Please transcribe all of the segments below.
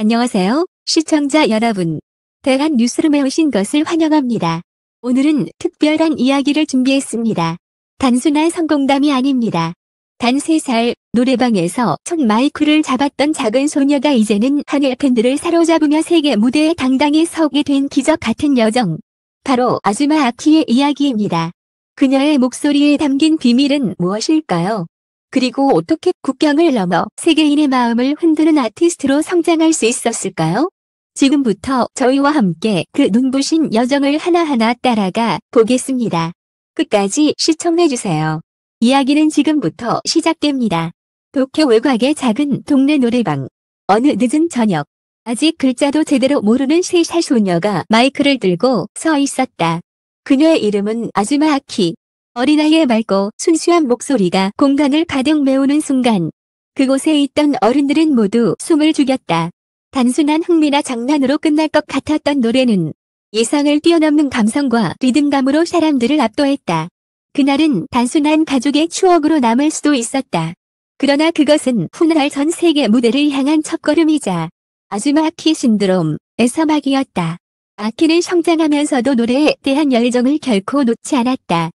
안녕하세요, 시청자 여러분. 대한 뉴스룸에 오신 것을 환영합니다. 오늘은 특별한 이야기를 준비했습니다. 단순한 성공담이 아닙니다. 단 3살, 노래방에서 첫 마이크를 잡았던 작은 소녀가 이제는 하늘 팬들을 사로잡으며 세계 무대에 당당히 서게 된 기적 같은 여정. 바로 아즈마 아키의 이야기입니다. 그녀의 목소리에 담긴 비밀은 무엇일까요? 그리고 어떻게 국경을 넘어 세계인의 마음을 흔드는 아티스트로 성장할 수 있었을까요? 지금부터 저희와 함께 그 눈부신 여정을 하나하나 따라가 보겠습니다. 끝까지 시청해주세요. 이야기는 지금부터 시작됩니다. 도쿄 외곽의 작은 동네 노래방. 어느 늦은 저녁. 아직 글자도 제대로 모르는 3살 소녀가 마이크를 들고 서 있었다. 그녀의 이름은 아즈마 아키. 어린아이의 맑고 순수한 목소리가 공간을 가득 메우는 순간 그곳에 있던 어른들은 모두 숨을 죽였다. 단순한 흥미나 장난으로 끝날 것 같았던 노래는 예상을 뛰어넘는 감성과 리듬감으로 사람들을 압도했다. 그날은 단순한 가족의 추억으로 남을 수도 있었다. 그러나 그것은 훗날 전 세계 무대를 향한 첫걸음이자 아즈마 아키 신드롬에서 막이었다. 아키는 성장하면서도 노래에 대한 열정을 결코 놓지 않았다.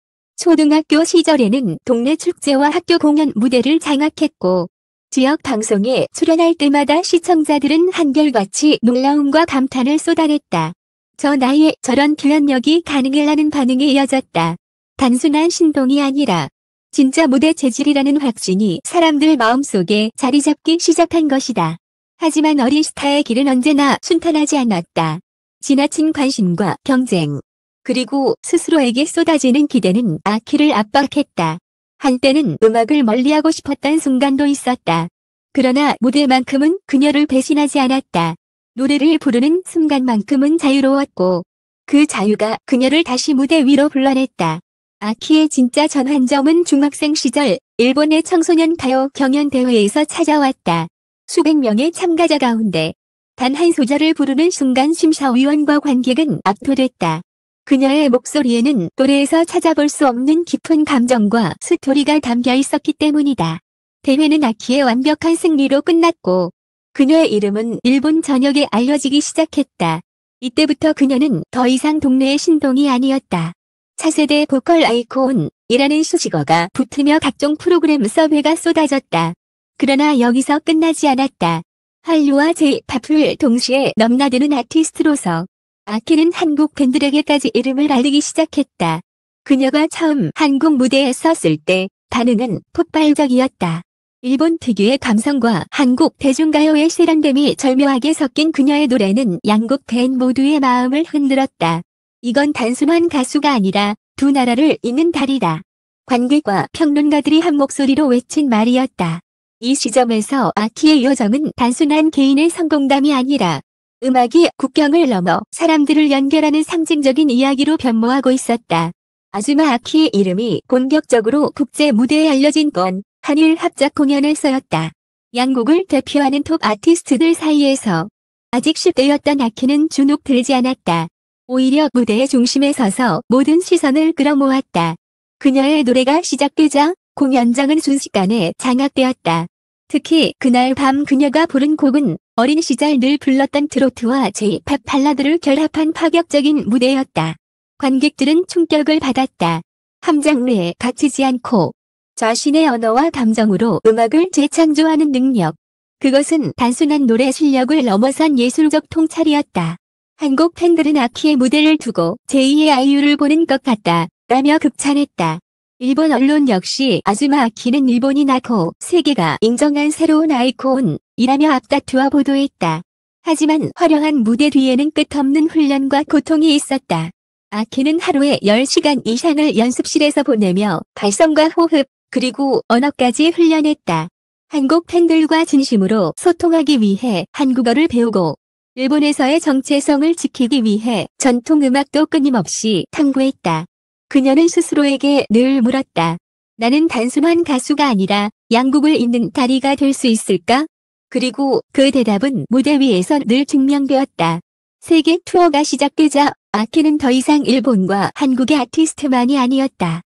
초등학교 시절에는 동네 축제와 학교 공연 무대를 장악했고 지역 방송에 출연할 때마다 시청자들은 한결같이 놀라움과 감탄을 쏟아냈다. 저 나이에 저런 표현력이 가능해라는 반응이 이어졌다. 단순한 신동이 아니라 진짜 무대 재질이라는 확신이 사람들 마음속에 자리 잡기 시작한 것이다. 하지만 어린 스타의 길은 언제나 순탄하지 않았다. 지나친 관심과 경쟁, 그리고 스스로에게 쏟아지는 기대는 아키를 압박했다. 한때는 음악을 멀리하고 싶었던 순간도 있었다. 그러나 무대만큼은 그녀를 배신하지 않았다. 노래를 부르는 순간만큼은 자유로웠고 그 자유가 그녀를 다시 무대 위로 불러냈다. 아키의 진짜 전환점은 중학생 시절 일본의 청소년 가요 경연대회에서 찾아왔다. 수백 명의 참가자 가운데 단 한 소절을 부르는 순간 심사위원과 관객은 압도됐다. 그녀의 목소리에는 노래에서 찾아볼 수 없는 깊은 감정과 스토리가 담겨 있었기 때문이다. 대회는 아키의 완벽한 승리로 끝났고 그녀의 이름은 일본 전역에 알려지기 시작했다. 이때부터 그녀는 더 이상 동네의 신동이 아니었다. 차세대 보컬 아이콘이라는 수식어가 붙으며 각종 프로그램 섭외가 쏟아졌다. 그러나 여기서 끝나지 않았다. 한류와 J-팝을 동시에 넘나드는 아티스트로서 아키는 한국 팬들에게까지 이름을 알리기 시작했다. 그녀가 처음 한국 무대에 섰을 때 반응은 폭발적이었다. 일본 특유의 감성과 한국 대중가요의 세련됨이 절묘하게 섞인 그녀의 노래는 양국 팬 모두의 마음을 흔들었다. 이건 단순한 가수가 아니라 두 나라를 잇는 달이다. 관객과 평론가들이 한 목소리로 외친 말이었다. 이 시점에서 아키의 여정은 단순한 개인의 성공담이 아니라 음악이 국경을 넘어 사람들을 연결하는 상징적인 이야기로 변모하고 있었다. 아즈마 아키의 이름이 본격적으로 국제 무대에 알려진 건 한일 합작 공연에서였다. 양국을 대표하는 톱 아티스트들 사이에서 아직 10대였던 아키는 주눅 들지 않았다. 오히려 무대의 중심에 서서 모든 시선을 끌어모았다. 그녀의 노래가 시작되자 공연장은 순식간에 장악되었다. 특히 그날 밤 그녀가 부른 곡은 어린 시절 늘 불렀던 트로트와 J-팝 발라드를 결합한 파격적인 무대였다. 관객들은 충격을 받았다. 한 장르에 갇히지 않고 자신의 언어와 감정으로 음악을 재창조하는 능력. 그것은 단순한 노래 실력을 넘어선 예술적 통찰이었다. 한국 팬들은 아키의 무대를 두고 제2의 아이유를 보는 것 같다 라며 극찬했다. 일본 언론 역시 아즈마 아키는 일본이 낳고 세계가 인정한 새로운 아이콘이라며 앞다투어 보도했다. 하지만 화려한 무대 뒤에는 끝없는 훈련과 고통이 있었다. 아키는 하루에 10시간 이상을 연습실에서 보내며 발성과 호흡, 그리고 언어까지 훈련했다. 한국 팬들과 진심으로 소통하기 위해 한국어를 배우고 일본에서의 정체성을 지키기 위해 전통 음악도 끊임없이 탐구했다. 그녀는 스스로에게 늘 물었다. 나는 단순한 가수가 아니라 양국을 잇는 다리가 될 수 있을까? 그리고 그 대답은 무대 위에서 늘 증명되었다. 세계 투어가 시작되자 아키는 더 이상 일본과 한국의 아티스트만이 아니었다.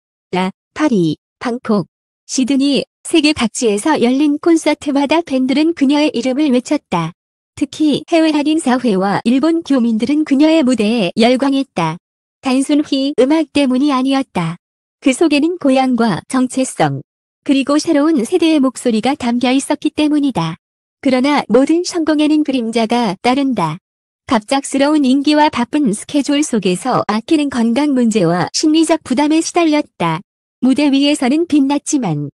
파리, 방콕, 시드니, 세계 각지에서 열린 콘서트마다 팬들은 그녀의 이름을 외쳤다. 특히 해외 한인사회와 일본 교민들은 그녀의 무대에 열광했다. 단순히 음악 때문이 아니었다. 그 속에는 고향과 정체성, 그리고 새로운 세대의 목소리가 담겨 있었기 때문이다. 그러나 모든 성공에는 그림자가 따른다. 갑작스러운 인기와 바쁜 스케줄 속에서 아키는 건강 문제와 심리적 부담에 시달렸다. 무대 위에서는 빛났지만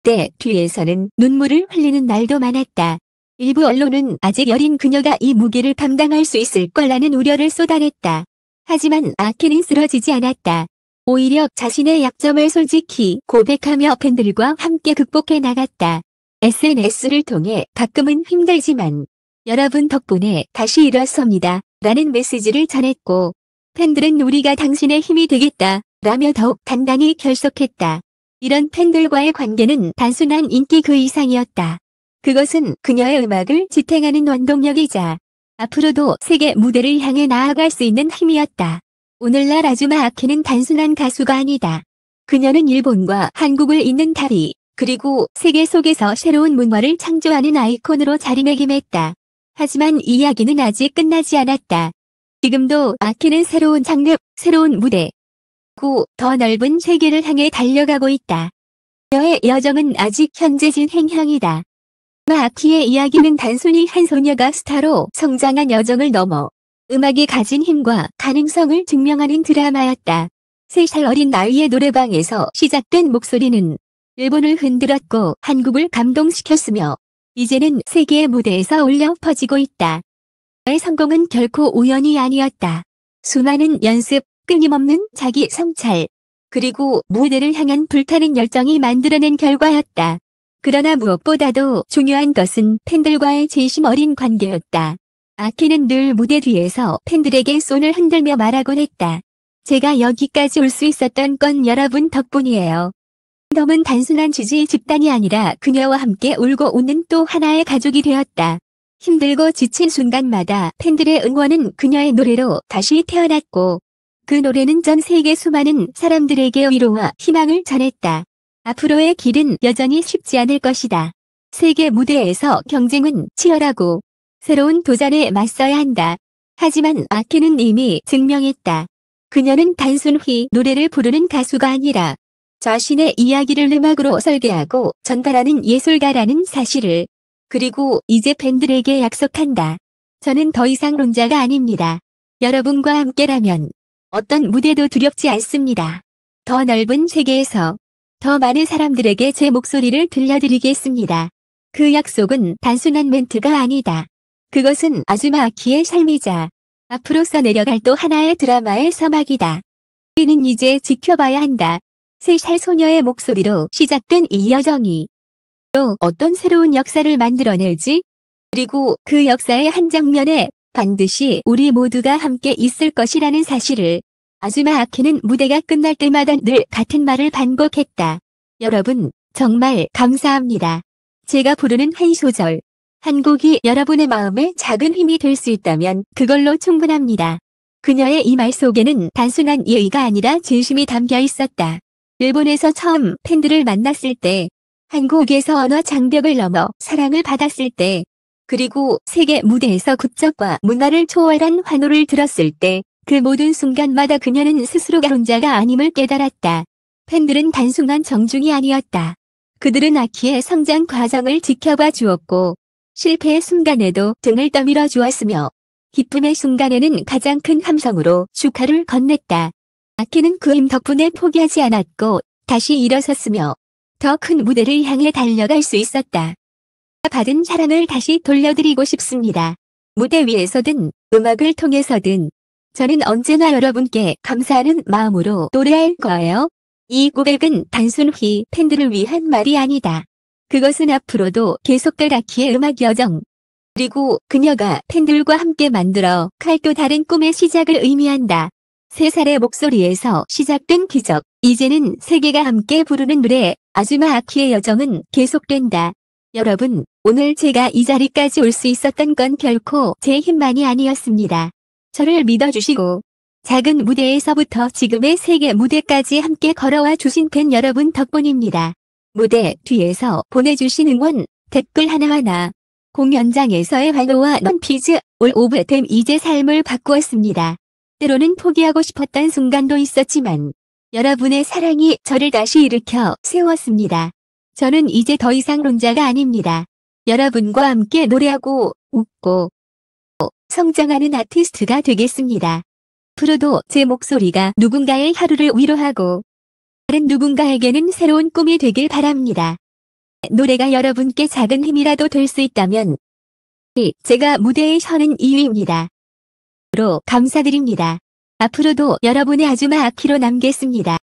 때 뒤에서는 눈물을 흘리는 날도 많았다. 일부 언론은 아직 어린 그녀가 이 무게를 감당할 수 있을 거라는 우려를 쏟아냈다. 하지만 아키는 쓰러지지 않았다. 오히려 자신의 약점을 솔직히 고백하며 팬들과 함께 극복해 나갔다. SNS를 통해 가끔은 힘들지만 여러분 덕분에 다시 일어섭니다 라는 메시지를 전했고, 팬들은 우리가 당신의 힘이 되겠다 라며 더욱 단단히 결속했다. 이런 팬들과의 관계는 단순한 인기 그 이상이었다. 그것은 그녀의 음악을 지탱하는 원동력이자 앞으로도 세계 무대를 향해 나아갈 수 있는 힘이었다. 오늘날 아즈마 아키는 단순한 가수가 아니다. 그녀는 일본과 한국을 잇는 다리, 그리고 세계 속에서 새로운 문화를 창조하는 아이콘으로 자리매김했다. 하지만 이야기는 아직 끝나지 않았다. 지금도 아키는 새로운 장르, 새로운 무대, 고 더 넓은 세계를 향해 달려가고 있다. 그녀의 여정은 아직 현재 진행형이다. 아키의 이야기는 단순히 한 소녀가 스타로 성장한 여정을 넘어 음악이 가진 힘과 가능성을 증명하는 드라마였다. 3살 어린 나이의 노래방에서 시작된 목소리는 일본을 흔들었고 한국을 감동시켰으며 이제는 세계의 무대에서 울려 퍼지고 있다. 그의 성공은 결코 우연이 아니었다. 수많은 연습, 끊임없는 자기 성찰, 그리고 무대를 향한 불타는 열정이 만들어낸 결과였다. 그러나 무엇보다도 중요한 것은 팬들과의 진심 어린 관계였다. 아키는 늘 무대 뒤에서 팬들에게 손을 흔들며 말하곤 했다. 제가 여기까지 올 수 있었던 건 여러분 덕분이에요. 덤은 단순한 지지 집단이 아니라 그녀와 함께 울고 웃는 또 하나의 가족이 되었다. 힘들고 지친 순간마다 팬들의 응원은 그녀의 노래로 다시 태어났고, 그 노래는 전 세계 수많은 사람들에게 위로와 희망을 전했다. 앞으로의 길은 여전히 쉽지 않을 것이다. 세계 무대에서 경쟁은 치열하고 새로운 도전에 맞서야 한다. 하지만 아키는 이미 증명했다. 그녀는 단순히 노래를 부르는 가수가 아니라 자신의 이야기를 음악으로 설계하고 전달하는 예술가라는 사실을, 그리고 이제 팬들에게 약속한다. 저는 더 이상 론자가 아닙니다. 여러분과 함께라면 어떤 무대도 두렵지 않습니다. 더 넓은 세계에서 더 많은 사람들에게 제 목소리를 들려드리겠습니다. 그 약속은 단순한 멘트가 아니다. 그것은 아즈마 아키의 삶이자 앞으로 써내려갈 또 하나의 드라마의 서막이다. 우리는 이제 지켜봐야 한다. 3살 소녀의 목소리로 시작된 이 여정이 또 어떤 새로운 역사를 만들어낼지, 그리고 그 역사의 한 장면에 반드시 우리 모두가 함께 있을 것이라는 사실을. 아즈마 아키는 무대가 끝날 때마다 늘 같은 말을 반복했다. 여러분, 정말 감사합니다. 제가 부르는 한 소절, 한 곡이 여러분의 마음에 작은 힘이 될 수 있다면 그걸로 충분합니다. 그녀의 이 말 속에는 단순한 예의가 아니라 진심이 담겨 있었다. 일본에서 처음 팬들을 만났을 때, 한국에서 언어 장벽을 넘어 사랑을 받았을 때, 그리고 세계 무대에서 국적과 문화를 초월한 환호를 들었을 때, 그 모든 순간마다 그녀는 스스로가 혼자가 아님을 깨달았다. 팬들은 단순한 정중이 아니었다. 그들은 아키의 성장 과정을 지켜봐 주었고, 실패의 순간에도 등을 떠밀어 주었으며, 기쁨의 순간에는 가장 큰 함성으로 축하를 건넸다. 아키는 그 힘 덕분에 포기하지 않았고 다시 일어섰으며 더 큰 무대를 향해 달려갈 수 있었다. 받은 사랑을 다시 돌려드리고 싶습니다. 무대 위에서든 음악을 통해서든 저는 언제나 여러분께 감사하는 마음으로 노래할 거예요. 이 고백은 단순히 팬들을 위한 말이 아니다. 그것은 앞으로도 계속될 아키의 음악 여정, 그리고 그녀가 팬들과 함께 만들어 갈 또 다른 꿈의 시작을 의미한다. 3살의 목소리에서 시작된 기적, 이제는 세계가 함께 부르는 노래, 아즈마 아키의 여정은 계속된다. 여러분, 오늘 제가 이 자리까지 올 수 있었던 건 결코 제 힘만이 아니었습니다. 저를 믿어주시고 작은 무대에서부터 지금의 세계 무대까지 함께 걸어와 주신 팬 여러분 덕분입니다. 무대 뒤에서 보내주신 응원, 댓글 하나하나 공연장에서의 활로와 넌피즈, 올 오브 댐 이제 삶을 바꾸었습니다. 때로는 포기하고 싶었던 순간도 있었지만 여러분의 사랑이 저를 다시 일으켜 세웠습니다. 저는 이제 더 이상 론자가 아닙니다. 여러분과 함께 노래하고 웃고 성장하는 아티스트가 되겠습니다. 앞으로도 제 목소리가 누군가의 하루를 위로하고 다른 누군가에게는 새로운 꿈이 되길 바랍니다. 노래가 여러분께 작은 힘이라도 될 수 있다면 제가 무대에 서는 이유입니다. 감사드립니다. 앞으로도 여러분의 아주마 아키로 남겠습니다.